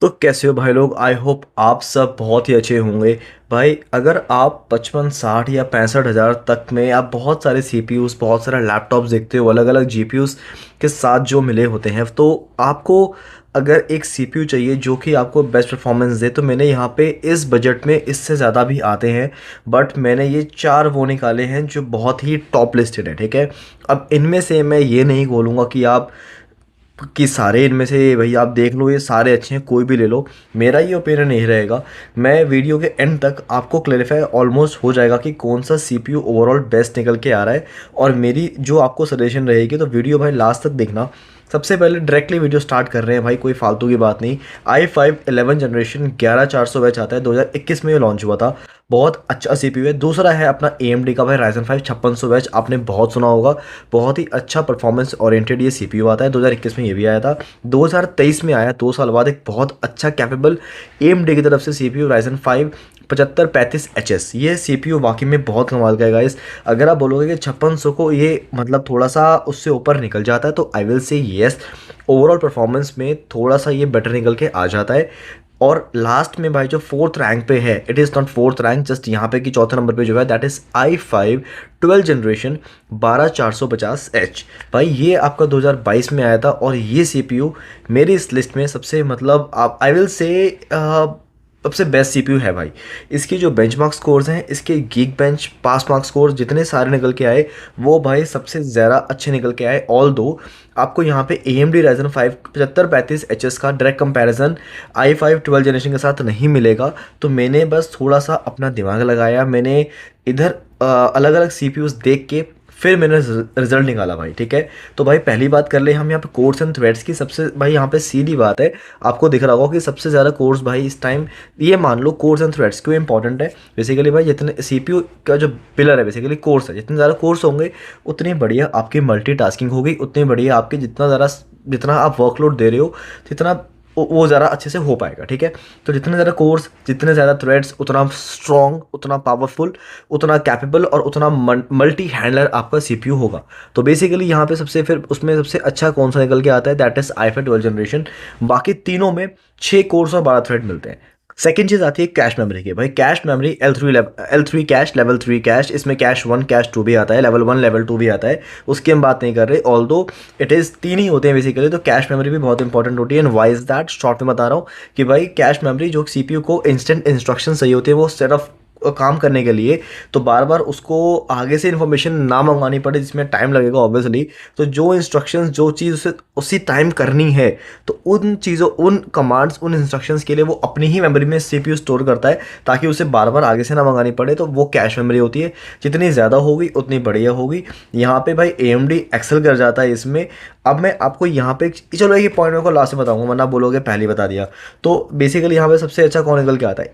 तो कैसे हो भाई लोग। आई होप आप सब बहुत ही अच्छे होंगे। भाई अगर आप 55 60 या 65 हज़ार तक में आप बहुत सारे सीपीयूज बहुत सारे लैपटॉप्स देखते हो अलग अलग जीपीयूज के साथ जो मिले होते हैं, तो आपको अगर एक सीपीयू चाहिए जो कि आपको बेस्ट परफॉर्मेंस दे, तो मैंने यहाँ पे इस बजट में इससे ज़्यादा भी आते हैं। बट मैंने ये चार वो निकाले हैं जो बहुत ही टॉप लिस्टेड है। ठीक है, अब इनमें से मैं ये नहीं बोलूँगा कि सारे इनमें से भाई आप देख लो ये सारे अच्छे हैं, कोई भी ले लो। मेरा ये ओपिनियन नहीं रहेगा। मैं वीडियो के एंड तक आपको क्लेरिफाई ऑलमोस्ट हो जाएगा कि कौन सा सीपीयू ओवरऑल बेस्ट निकल के आ रहा है। और मेरी जो आपको सजेशन रहेगी, तो वीडियो भाई लास्ट तक देखना। सबसे पहले डायरेक्टली वीडियो स्टार्ट कर रहे हैं भाई, कोई फालतू की बात नहीं। i5 11 जनरेशन 11400 बैच आता है, 2021 में ये लॉन्च हुआ था। बहुत अच्छा सीपीयू है। दूसरा है अपना AMD का भाई Ryzen 5 5600 बैच, आपने बहुत सुना होगा। बहुत ही अच्छा परफॉर्मेंस ओरिएंटेड ये सीपीयू आता है। 2021 में ये भी आया था, 2023 में आया, 2 साल बाद एक बहुत अच्छा कैपेबल AMD की तरफ से सीपीयू Ryzen 5 7535HS। ये सीपीयू वाकई में बहुत कमाल का है गाइस। अगर आप बोलोगे कि 5600 को ये मतलब थोड़ा सा उससे ऊपर निकल जाता है, तो I will say yes, overall performance में थोड़ा सा ये बेटर निकल के आ जाता है। और लास्ट में भाई जो फोर्थ रैंक पे है, it is not fourth rank, just यहाँ पे कि चौथे नंबर पे जो है that is i5 12 generation 12450H। भाई ये आपका 2022 में आया था, और ये सीपीयू मेरी इस लिस्ट में सबसे मतलब आप आई विल से सबसे बेस्ट सीपीयू है भाई। इसकी जो बेंचमार्क स्कोर्स हैं, इसके geek bench press mark scores जितने सारे निकल के आए, वो भाई सबसे ज़्यादा अच्छे निकल के आए। ऑल दो आपको यहाँ पे AMD Ryzen 5 7535HS का डायरेक्ट कंपैरिजन i5 12 जनरेशन के साथ नहीं मिलेगा। तो मैंने बस थोड़ा सा अपना दिमाग लगाया, मैंने इधर अलग अलग सीपीयूज देख के फिर मैंने रिजल्ट निकाला भाई। ठीक है, तो भाई पहली बात कर ले हम यहाँ पे कोर्स एंड थ्रेड्स की। सबसे भाई यहाँ पे सीधी बात है, आपको दिख रहा होगा कि सबसे ज़्यादा कोर्स भाई इस टाइम, ये मान लो कोर्स एंड थ्रेड्स क्यों इंपॉर्टेंट है। बेसिकली भाई जितने सीपीयू का जो पिलर है बेसिकली कोर्स है, जितने ज़्यादा कोर्स होंगे उतनी बढ़िया आपकी मल्टीटास्किंग होगी, उतनी बढ़िया आपकी जितना आप वर्कलोड दे रहे हो जितना वो ज़रा अच्छे से हो पाएगा। ठीक है, तो जितने ज़्यादा कोर्स जितने ज़्यादा थ्रेड्स उतना स्ट्रॉन्ग, उतना पावरफुल, उतना कैपेबल और उतना मल्टी हैंडलर आपका सीपीयू होगा। तो बेसिकली यहाँ पे सबसे फिर उसमें सबसे अच्छा कौन सा निकल के आता है, दैट इज़ i5 12 जनरेशन। बाकी तीनों में 6 कोर्स और 12 थ्रेड मिलते हैं। सेकेंड चीज़ आती है कैश मेमोरी की। भाई cache memory L3 cash, level 3 cash, इसमें कैश 1 कैश 2 भी आता है, लेवल 1 लेवल 2 भी आता है, उसकी हम बात नहीं कर रहे। ऑल दो इट इज़ 3 ही होते हैं बेसिकली। तो कैश मेमोरी भी बहुत इंपॉर्टेंट होती है। And why is that, short में बता रहा हूँ कि भाई कैश मेमोरी जो सीपीयू को इंस्टेंट इंस्ट्रक्शन चाहिए होती है वो सेट ऑफ काम करने के लिए, तो बार बार उसको आगे से इन्फॉर्मेशन ना मंगवानी पड़े जिसमें टाइम लगेगा ऑब्वियसली। तो जो इंस्ट्रक्शंस जो चीज़ उसे उसी टाइम करनी है, तो उन चीज़ों उन कमांड्स उन इंस्ट्रक्शंस के लिए वो अपनी ही मेमोरी में सीपीयू स्टोर करता है, ताकि उसे बार बार आगे से ना मंगानी पड़े। तो वो कैश मेमोरी होती है, जितनी ज़्यादा होगी उतनी बढ़िया होगी। यहाँ पे भाई AMD एक्सेल कर जाता है इसमें। अब मैं आपको यहाँ पे चलो एक पॉइंट मेरे को लास्ट में बताऊंगा, वरना बोलोगे पहले ही बता दिया। तो बेसिकली यहाँ पे सबसे अच्छा कौन निकल के आता है,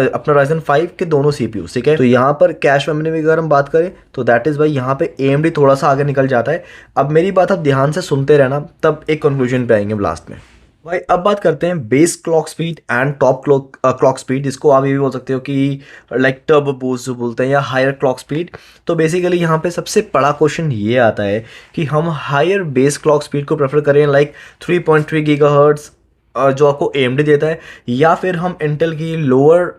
अपना Ryzen 5 के दोनों सीपीयू। ठीक है, तो यहाँ पर कैश मेमोरी में अगर हम बात करें, तो दैट इज़ भाई यहाँ पे AMD थोड़ा सा आगे निकल जाता है। अब मेरी बात आप ध्यान से सुनते रहना, तब एक कंक्लूजन पे आएंगे लास्ट में। भाई अब बात करते हैं base clock speed and top clock speed, जिसको आप ये भी बोल सकते हो कि लाइक टर्बो बूस्ट जो बोलते हैं, या हायर क्लॉक स्पीड। तो बेसिकली यहाँ पे सबसे बड़ा क्वेश्चन ये आता है कि हम हायर बेस क्लॉक स्पीड को प्रेफर करें, लाइक 3.3 गीगाहर्ट्ज़ जो आपको AMD देता है, या फिर हम इंटेल की लोअर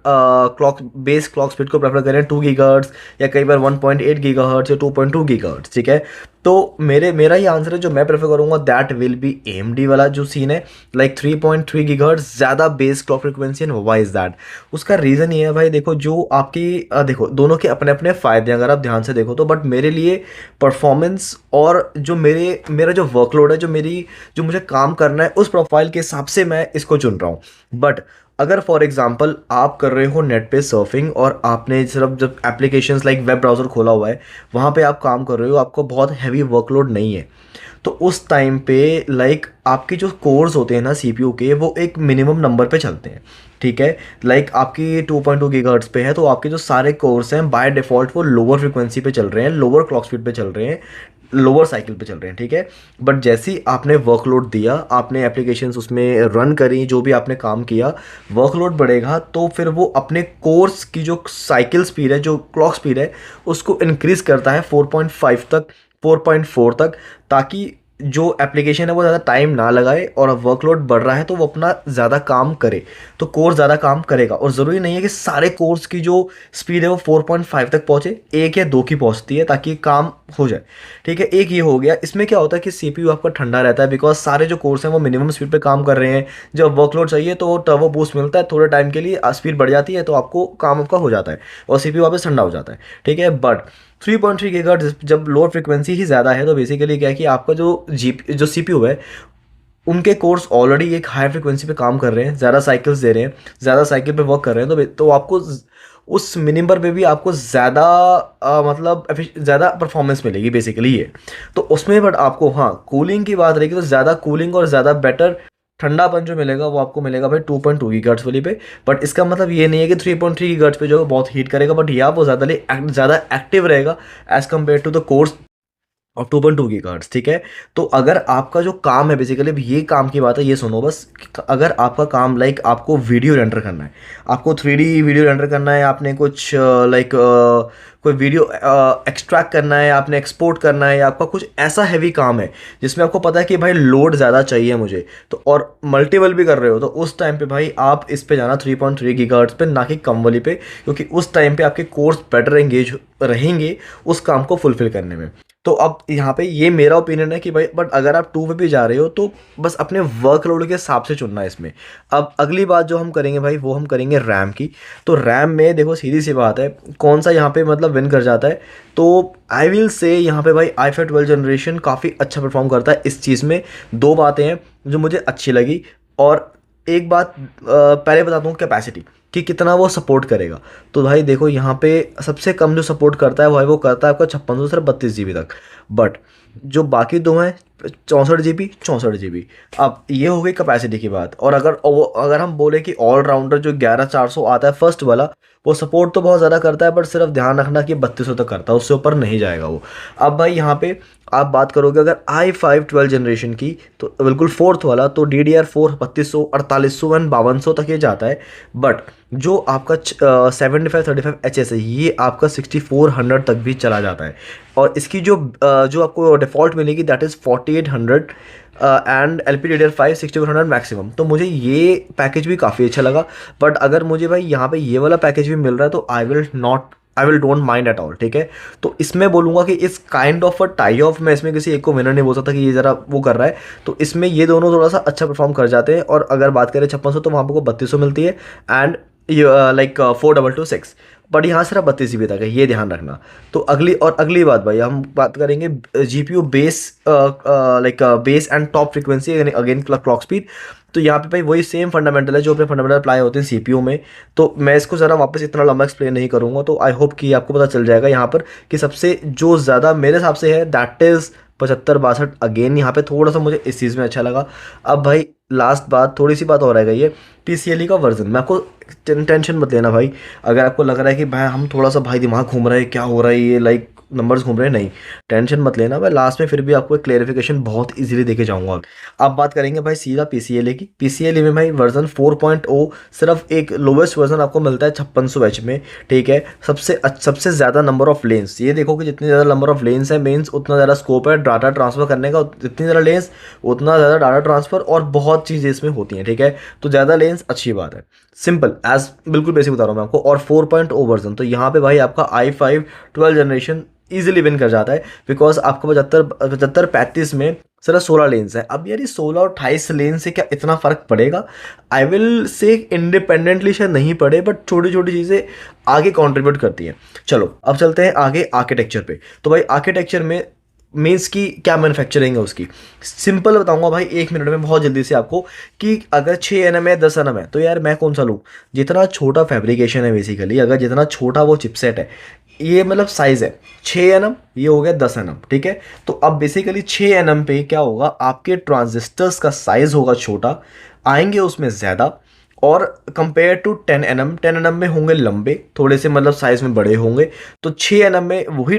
बेस क्लॉक स्पीड को प्रेफर करें 2 गीगाहर्ट्ज़, या कई बार 1.8 गीगाहर्ट्ज़ या 2.2 गीगाहर्ट्ज़। ठीक है, तो मेरा ही आंसर है जो मैं प्रेफर करूंगा, दैट विल बी AMD वाला जो सीन है, लाइक 3.3 गीगाहर्ट्ज़ ज़्यादा base clock frequency. And why is that, उसका रीज़न ये है भाई, देखो जो आपकी देखो दोनों के अपने अपने फ़ायदे हैं अगर आप ध्यान से देखो तो। बट मेरे लिए परफॉर्मेंस और जो मेरा जो वर्कलोड है, जो मुझे काम करना है, उस प्रोफाइल के हिसाब से मैं इसको चुन रहा हूँ। बट अगर फॉर एग्जांपल आप कर रहे हो नेट पे सर्फिंग, और आपने सिर्फ जब एप्लीकेशंस लाइक वेब ब्राउज़र खोला हुआ है, वहाँ पे आप काम कर रहे हो, आपको बहुत हैवी वर्कलोड नहीं है, तो उस टाइम पे लाइक आपके जो कोर्स होते हैं ना सीपीयू के, वो एक मिनिमम नंबर पे चलते हैं। ठीक है, लाइक आपकी 2.2 गीगाहर्ट्ज़ पे है, तो आपके जो सारे कोर्स हैं बाय डिफ़ॉल्ट वो लोअर फ्रिक्वेंसी पे चल रहे हैं, लोअर क्लॉक स्पीड पे चल रहे हैं, लोअर साइकिल पे चल रहे हैं। ठीक है, बट जैसे ही आपने वर्कलोड दिया, आपने एप्लीकेशंस उसमें रन करी, जो भी आपने काम किया, वर्कलोड बढ़ेगा, तो फिर वो अपने कोर्स की जो साइकिल स्पीड है, जो क्लॉक स्पीड है, उसको इंक्रीज़ करता है 4.5 तक, 4.4 तक, ताकि जो एप्लीकेशन है वो ज़्यादा टाइम ना लगाए, और वर्कलोड बढ़ रहा है तो वो अपना ज़्यादा काम करे, तो कोर ज़्यादा काम करेगा। और ज़रूरी नहीं है कि सारे कोर्स की जो स्पीड है वो 4.5 तक पहुँचे, एक या दो की पहुँचती है ताकि काम हो जाए। ठीक है, एक ये हो गया। इसमें क्या होता है कि सीपीयू आपका ठंडा रहता है, बिकॉज सारे जो कोर्स हैं वो मिनिमम स्पीड पे काम कर रहे हैं। जब वर्कलोड चाहिए तो टर्बो बूस्ट मिलता है, थोड़े टाइम के लिए स्पीड बढ़ जाती है, तो आपको काम आपका हो जाता है और सीपीयू वापस ठंडा हो जाता है। ठीक है, बट 3.3 गीगाहर्ट्ज जब लोअर फ्रिक्वेंसी ही ज़्यादा है, तो बेसिकली क्या है कि आपका जो सीपीयू है, उनके कोर्स ऑलरेडी एक हाई फ्रिक्वेंसी पे काम कर रहे हैं, ज़्यादा साइकिल्स दे रहे हैं, ज़्यादा साइकिल पे वर्क कर रहे हैं, तो आपको उस मिनिमम पे भी आपको ज़्यादा मतलब ज़्यादा परफॉर्मेंस मिलेगी बेसिकली ये। तो उसमें बट आपको, हाँ, कूलिंग की बात रहेगी तो ज़्यादा कूलिंग और ज़्यादा बेटर ठंडापन जो मिलेगा वो आपको मिलेगा भाई 2.2 गीगाहर्ट्ज वाली पे। बट इसका मतलब ये नहीं है कि 3.3 गीगाहर्ट्ज पे जो है बहुत हीट करेगा, बट या वो ज़्यादा एक्टिव रहेगा as compare to the cores और 2.2 गीगाहर्ट्ज। ठीक है, तो अगर आपका जो काम है बेसिकली, अब ये काम की बात है, ये सुनो बस। अगर आपका काम लाइक आपको वीडियो रेंडर करना है, आपको 3D वीडियो रेंडर करना है, आपने कुछ लाइक कोई वीडियो एक्सट्रैक्ट करना है, आपने एक्सपोर्ट करना है, या आपका कुछ ऐसा हैवी काम है जिसमें आपको पता है कि भाई लोड ज़्यादा चाहिए मुझे, तो और मल्टीपल भी कर रहे हो, तो उस टाइम पे भाई आप इस पे जाना 3.3 गीगाहर्ट्ज पे, ना कि कम वाली पे, क्योंकि उस टाइम पे आपके कोर्स बेटर एंगेज रहेंगे उस काम को फुलफिल करने में। तो अब यहाँ पे ये मेरा ओपिनियन है कि भाई, बट अगर आप 2 पे भी जा रहे हो तो बस अपने वर्कलोड के हिसाब से चुनना है इसमें। अब अगली बात जो हम करेंगे भाई, वो हम करेंगे रैम की। तो रैम में देखो, सीधी सी बात है, कौन सा यहाँ पे मतलब विन कर जाता है, तो आई विल से यहाँ पे भाई i5 12 जनरेशन काफ़ी अच्छा परफॉर्म करता है इस चीज़ में। दो बातें हैं जो मुझे अच्छी लगी, और एक बात पहले बता दूँ, कैपेसिटी कि कितना वो सपोर्ट करेगा। तो भाई देखो, यहाँ पे सबसे कम जो सपोर्ट करता है वो करता है आपका 5600 से 32 GB तक। बट जो बाकी दो हैं, 64 GB 64 GB। अब ये हो गई कैपेसिटी की बात। और अगर हम बोले कि ऑलराउंडर जो 11400 आता है फर्स्ट वाला, वो सपोर्ट तो बहुत ज़्यादा करता है, बट सिर्फ ध्यान रखना कि 3200 तक करता है, उससे ऊपर नहीं जाएगा वो। अब भाई यहाँ पे आप बात करोगे अगर i5 12 जनरेशन की, तो बिल्कुल फोर्थ वाला, तो DDR4 3200 4800 एंड 5200 तक ये जाता है। बट जो आपका 7535 HS है, ये आपका 6400 तक भी चला जाता है। और इसकी जो आपको डिफ़ॉल्ट मिलेगी that is 4800 and LPDDR5 6400 maximum. तो मुझे ये पैकेज भी काफ़ी अच्छा लगा। बट अगर मुझे भाई यहाँ पे ये वाला पैकेज भी मिल रहा है तो I will don't mind at all. ठीक है, तो इसमें बोलूँगा कि इस kind of a tie of में इसमें किसी एक को विनर नहीं बोल सकता कि ये ज़रा वो कर रहा है। तो इसमें ये दोनों थोड़ा सा अच्छा परफॉर्म कर जाते हैं। और अगर बात करें 5600, तो वहाँ पर को 3200 मिलती है, एंड लाइक 4226। बट यहाँ सिर्फ 32 GB तक है, ये ध्यान रखना। तो अगली बात भाई, हम बात करेंगे GPU base, like base and top frequency, यानी अगेन क्लॉक स्पीड। तो यहाँ पे भाई वही सेम फंडामेंटल है जो अपने फंडामेंटल अप्लाई होते हैं सीपीयू में। तो मैं इसको ज़रा वापस इतना लंबा एक्सप्लेन नहीं करूँगा, तो आई होप कि आपको पता चल जाएगा यहाँ पर कि सबसे जो ज़्यादा मेरे हिसाब से है दैट इज़ 7562। अगेन यहाँ पे थोड़ा सा मुझे इस चीज़ में अच्छा लगा। अब भाई लास्ट बात, थोड़ी सी बात और रह गई है, PCLE का वर्जन। मैं आपको टेंशन मत लेना भाई, अगर आपको लग रहा है कि भाई हम थोड़ा सा भाई दिमाग घूम रहा है, क्या हो रहा है ये, लाइक नंबर्स घूम रहे हैं, नहीं, टेंशन मत लेना। मैं लास्ट में फिर भी आपको एक क्लेरिफिकेशन बहुत इजीली देके जाऊंगा। अब बात करेंगे भाई सीधा PCLE की। PCLE में भाई वर्जन 4.0, सिर्फ एक लोवेस्ट वर्जन आपको मिलता है 5600H में। ठीक है, सबसे ज़्यादा नंबर ऑफ लेन्स, ये देखो कि जितनी ज़्यादा नंबर ऑफ लेन्स है मीन्स उतना ज़्यादा स्कोप है डाटा ट्रांसफ़र करने का, जितनी ज़्यादा लेन्स उतना ज़्यादा डाटा ट्रांसफ़र, और बहुत चीज़ें इसमें होती हैं। ठीक है, तो ज़्यादा लेन्स अच्छी बात है, सिंपल एज बिल्कुल बेसिक बता रहा हूँ मैं आपको। और 4.0 वर्जन, तो यहाँ पे भाई आपका i5 12 जनरेशन ईजिली विन कर जाता है, बिकॉज आपको 7535 में सिर्फ 16 लेन्स है। अब यार ये 16 और 28 लेन से क्या इतना फ़र्क पड़ेगा? आई विल से इंडिपेंडेंटली शायद नहीं पड़े, बट छोटी छोटी चीज़ें आगे कंट्रीब्यूट करती हैं। चलो अब चलते हैं आगे आर्किटेक्चर पे। तो भाई आर्किटेक्चर में मीन्स की क्या मैन्युफैक्चरिंग है उसकी, सिंपल बताऊंगा भाई 1 मिनट में बहुत जल्दी से आपको, कि अगर 6 nm है 10 nm है, तो यार मैं कौन सा लूँ? जितना छोटा फैब्रिकेशन है बेसिकली, अगर जितना छोटा वो चिपसेट है, ये मतलब साइज़ है 6 nm, ये हो गया 10 nm। ठीक है, तो अब बेसिकली 6 nm पे क्या होगा, आपके ट्रांजिस्टर्स का साइज़ होगा छोटा, आएंगे उसमें ज़्यादा, और कंपेयर टू 10 nm में होंगे लंबे थोड़े से, मतलब साइज़ में बड़े होंगे। तो 6 nm में वही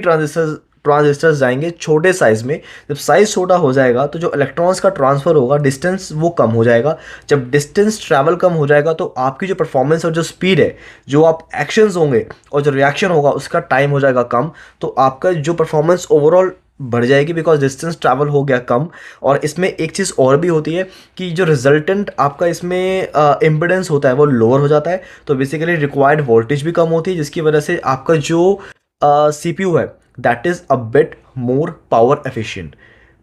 ट्रांजिस्टर्स जाएंगे छोटे साइज़ में। जब साइज़ छोटा हो जाएगा तो जो इलेक्ट्रॉन्स का ट्रांसफ़र होगा, डिस्टेंस वो कम हो जाएगा। जब डिस्टेंस ट्रैवल कम हो जाएगा तो आपकी जो परफॉर्मेंस और जो स्पीड है, जो आप एक्शंस होंगे और जो रिएक्शन होगा, उसका टाइम हो जाएगा कम। तो आपका जो परफॉर्मेंस ओवरऑल बढ़ जाएगी बिकॉज डिस्टेंस ट्रैवल हो गया कम। और इसमें एक चीज़ और भी होती है कि जो रिजल्टेंट आपका इसमें इम्पिडेंस होता है वो लोअर हो जाता है, तो बेसिकली रिक्वायर्ड वोल्टेज भी कम होती है, जिसकी वजह से आपका जो सीपीयू है that is a bit more power efficient.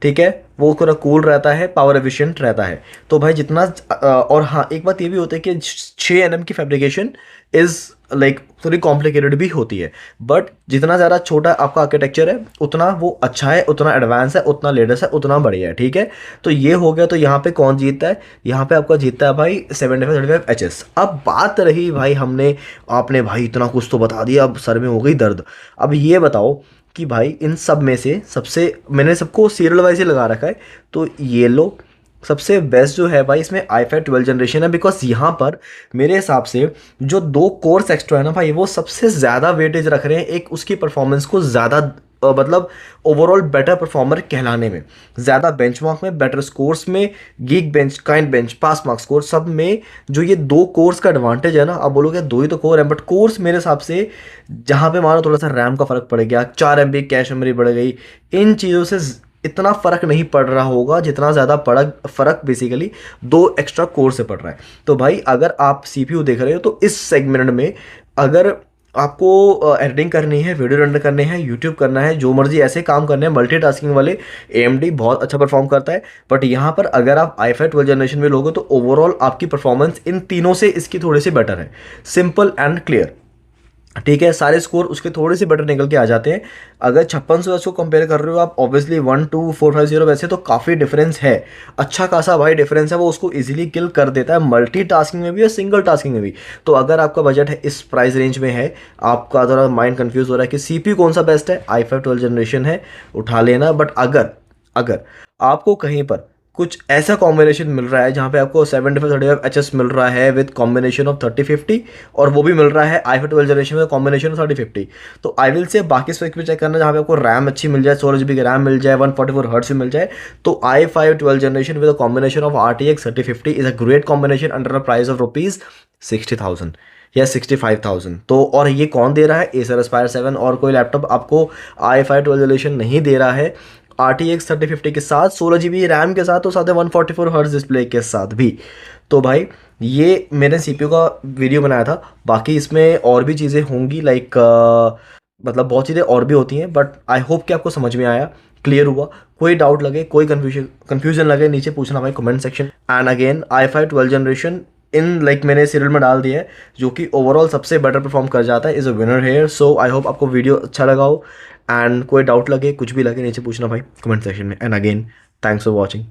ठीक है, वो थोड़ा कूल रहता है, पावर एफिशिएंट रहता है। तो भाई जितना और हाँ एक बात ये भी होती है कि 6 nm की फैब्रिकेशन इज़ लाइक थोड़ी कॉम्प्लिकेटेड भी होती है, बट जितना ज़्यादा छोटा आपका आर्किटेक्चर है उतना वो अच्छा है, उतना एडवांस है, उतना लेटेस्ट है, उतना बढ़िया है। ठीक है, तो ये हो गया। तो यहाँ पे कौन जीतता है? यहाँ पे आपका जीतता है भाई 7535HS। अब बात रही भाई आपने भाई इतना कुछ तो बता दिया, अब सर में हो गई दर्द। अब ये बताओ कि भाई इन सब में से सबसे, मैंने सबको सीरियल वाइज ही लगा रखा है, तो ये लो सबसे बेस्ट जो है भाई इसमें i5 12 जनरेशन है, बिकॉज यहाँ पर मेरे हिसाब से जो 2 कोर्स एक्स्ट्रा है ना भाई, वो सबसे ज़्यादा वेटेज रख रहे हैं एक उसकी परफॉर्मेंस को ज़्यादा मतलब ओवरऑल बेटर परफॉर्मर कहलाने में, ज़्यादा बेंचमार्क में, बेटर स्कोर्स में, गीक बेंच, काइंड बेंच, पास मार्क स्कोर, सब में जो ये 2 कोर्स का एडवांटेज है ना। अब बोलोगे 2 ही तो कोर है, बट कोर्स मेरे हिसाब से जहाँ पे मानो थोड़ा सा रैम का फर्क पड़ गया, 4 MB कैश मेमोरी बढ़ गई, इन चीज़ों से इतना फर्क नहीं पड़ रहा होगा जितना ज़्यादा फर्क बेसिकली 2 एक्स्ट्रा कोर से पड़ रहा है। तो भाई अगर आप सीपीयू देख रहे हो तो इस सेगमेंट में अगर आपको एडिटिंग करनी है, वीडियो रेंडर करने हैं, यूट्यूब करना है, जो मर्जी ऐसे काम करने हैं मल्टीटास्किंग वाले, AMD बहुत अच्छा परफॉर्म करता है। बट यहाँ पर अगर आप i5 12 जनरेशन में लोगे तो ओवरऑल आपकी परफॉर्मेंस इन तीनों से इसकी थोड़ी सी बेटर है, सिंपल एंड क्लियर। ठीक है, सारे स्कोर उसके थोड़े से बेटर निकल के आ जाते हैं। अगर 5600 उसको कंपेयर कर रहे हो आप, ऑब्वियसली 12450 वैसे तो काफ़ी डिफरेंस है, अच्छा खासा भाई डिफरेंस है, वो उसको इजीली किल कर देता है मल्टीटास्किंग में भी और सिंगल टास्किंग में भी। तो अगर आपका बजट है इस प्राइस रेंज में है, आपका थोड़ा माइंड कंफ्यूज हो रहा है कि सीपीयू कौन सा बेस्ट है, i5 12 जनरेशन है, उठा लेना। बट अगर अगर आपको कहीं पर कुछ ऐसा कॉम्बिनेशन मिल रहा है जहाँ पे आपको 7535HS मिल रहा है विद कॉम्बिनेशन ऑफ 3050, और वो भी मिल रहा है i5 12 जनरेशन में कॉम्बिनेशन ऑफ 3050, तो आई विल से बाकी स्पेक भी चेक करना जहाँ पे आपको रैम अच्छी मिल जाए, 16 GB की रैम मिल जाए, 144 हर्ट्ज भी मिल जाए, तो i5 12 generation with combination of RTX 3050 is a great combination under a price of ₹60,000 या 65,000। तो और ये कौन दे रहा है? Acer Aspire 7, और कोई लैपटॉप आपको i5 12 जनरेशन नहीं दे रहा है RTX 3050 के साथ, 16 GB रैम के साथ, तो साथ 144 हर्ट्ज डिस्प्ले के साथ भी। तो भाई ये मैंने सीपीयू का वीडियो बनाया था, बाकी इसमें और भी चीज़ें होंगी लाइक मतलब बहुत चीज़ें और भी होती हैं, बट आई होप कि आपको समझ में आया, क्लियर हुआ। कोई डाउट लगे, कोई कन्फ्यूजन लगे, नीचे पूछना भाई comment section. And again i5 12 generation in like मैंने सीरियल में डाल दिया है, जो कि ओवरऑल सबसे बेटर परफॉर्म कर जाता है, is a winner here. So I hope आपको वीडियो अच्छा लगा हो, एंड कोई डाउट लगे, कुछ भी लगे, नीचे पूछना भाई कमेंट सेक्शन में। And again thanks for watching.